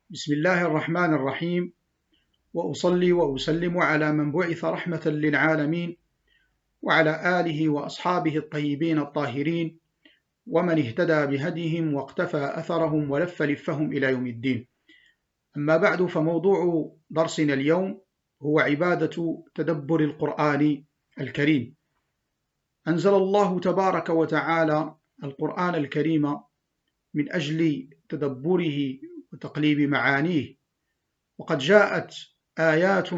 بسم الله الرحمن الرحيم، وأصلي وأسلم على من بعث رحمة للعالمين، وعلى آله وأصحابه الطيبين الطاهرين، ومن اهتدى بهديهم واقتفى أثرهم ولف لفهم إلى يوم الدين. أما بعد، فموضوع درسنا اليوم هو عبادة تدبر القرآن الكريم. أنزل الله تبارك وتعالى القرآن الكريم من أجل تدبره وتقليب معانيه، وقد جاءت آيات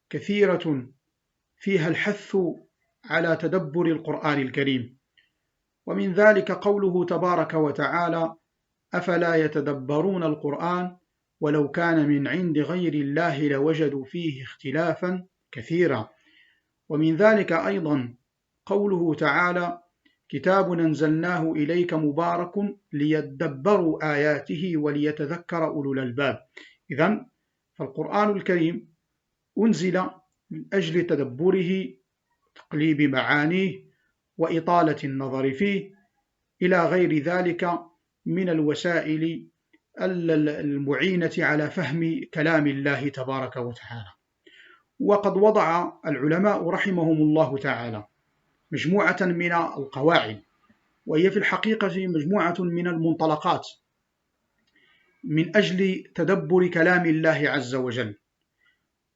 كثيرة فيها الحث على تدبر القرآن الكريم، ومن ذلك قوله تبارك وتعالى: أفلا يتدبرون القرآن ولو كان من عند غير الله لوجدوا فيه اختلافا كثيرا. ومن ذلك أيضا قوله تعالى: كتاب أنزلناه إليك مبارك ليدبروا آياته وليتذكر أولو الألباب. إذن فالقرآن الكريم أنزل من أجل تدبره، تقليب معانيه، وإطالة النظر فيه، إلى غير ذلك من الوسائل المعينة على فهم كلام الله تبارك وتعالى. وقد وضع العلماء رحمهم الله تعالى مجموعة من القواعد، وهي في الحقيقة مجموعة من المنطلقات من أجل تدبر كلام الله عز وجل.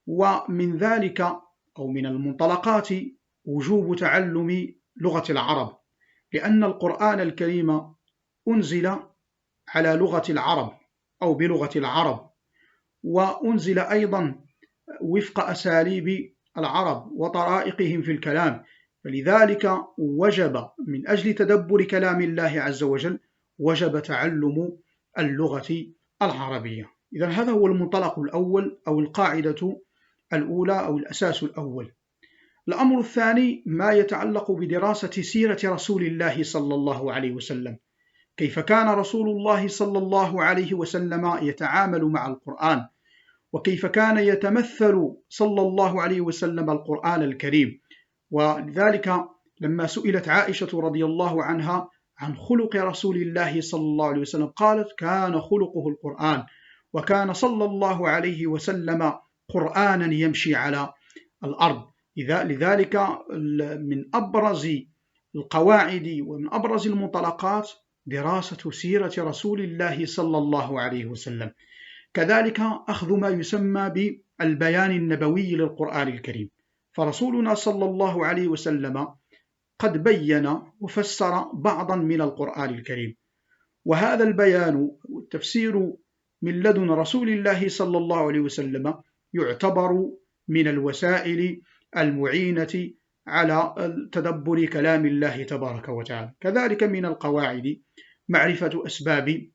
ومن ذلك أو من المنطلقات وجوب تعلم لغة العرب، لأن القرآن الكريم أنزل على لغة العرب أو بلغة العرب، وأنزل أيضا وفق أساليب العرب وطرائقهم في الكلام، فلذلك وجب من أجل تدبر كلام الله عز وجل وجب تعلم اللغة العربية. إذن هذا هو المنطلق الأول أو القاعدة الأولى أو الأساس الأول. الأمر الثاني ما يتعلق بدراسة سيرة رسول الله صلى الله عليه وسلم، كيف كان رسول الله صلى الله عليه وسلم يتعامل مع القرآن، وكيف كان يتمثل صلى الله عليه وسلم القرآن الكريم. ولذلك لما سئلت عائشة رضي الله عنها عن خلق رسول الله صلى الله عليه وسلم قالت: كان خلقه القرآن، وكان صلى الله عليه وسلم قرآنا يمشي على الأرض. لذلك من أبرز القواعد ومن أبرز المنطلقات دراسة سيرة رسول الله صلى الله عليه وسلم. كذلك أخذ ما يسمى بالبيان النبوي للقرآن الكريم، فرسولنا صلى الله عليه وسلم قد بين وفسر بعضا من القرآن الكريم، وهذا البيان والتفسير من لدن رسول الله صلى الله عليه وسلم يعتبر من الوسائل المعينة على تدبر كلام الله تبارك وتعالى. كذلك من القواعد معرفة أسباب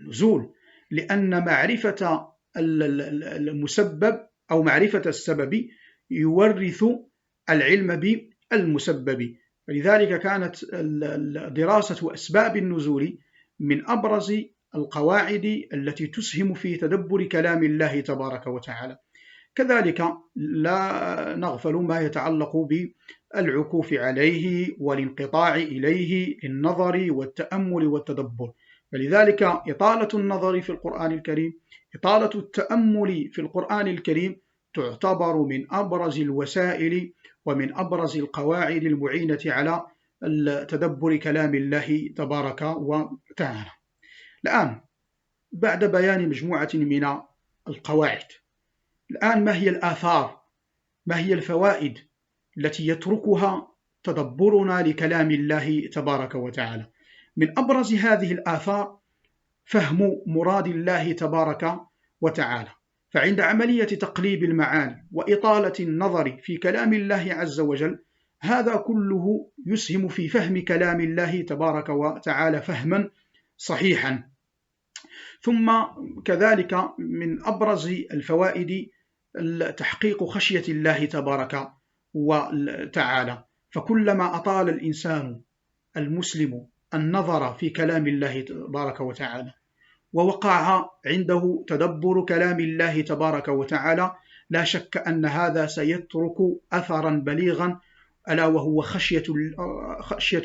النزول، لأن معرفة المسبب أو معرفة السبب يورث العلم بالمسبب، فلذلك كانت دراسة أسباب النزول من أبرز القواعد التي تسهم في تدبر كلام الله تبارك وتعالى. كذلك لا نغفل ما يتعلق بالعكوف عليه والانقطاع إليه للنظر والتأمل والتدبر، فلذلك إطالة النظر في القرآن الكريم، إطالة التأمل في القرآن الكريم تعتبر من أبرز الوسائل ومن أبرز القواعد المعينة على تدبر كلام الله تبارك وتعالى. الآن بعد بيان مجموعة من القواعد، الآن ما هي الآثار، ما هي الفوائد التي يتركها تدبرنا لكلام الله تبارك وتعالى؟ من أبرز هذه الآثار فهم مراد الله تبارك وتعالى، فعند عملية تقليب المعاني وإطالة النظر في كلام الله عز وجل هذا كله يسهم في فهم كلام الله تبارك وتعالى فهما صحيحا. ثم كذلك من أبرز الفوائد تحقيق خشية الله تبارك وتعالى، فكلما أطال الإنسان المسلم النظر في كلام الله تبارك وتعالى ووقع عنده تدبر كلام الله تبارك وتعالى لا شك أن هذا سيترك أثرا بليغا، ألا وهو خشية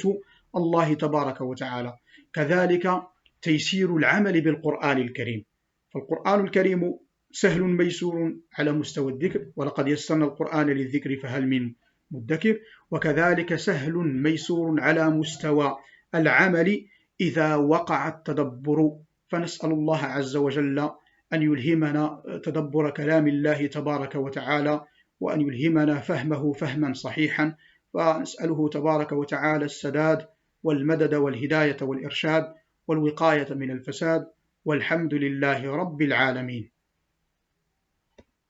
الله تبارك وتعالى. كذلك تيسير العمل بالقرآن الكريم، فالقرآن الكريم سهل ميسور على مستوى الذكر، ولقد يسرنا القرآن للذكر فهل من مدكر، وكذلك سهل ميسور على مستوى العمل إذا وقع التدبر. فنسأل الله عز وجل أن يلهمنا تدبر كلام الله تبارك وتعالى، وأن يلهمنا فهمه فهما صحيحا، ونسأله تبارك وتعالى السداد والمدد والهداية والإرشاد والوقاية من الفساد، والحمد لله رب العالمين.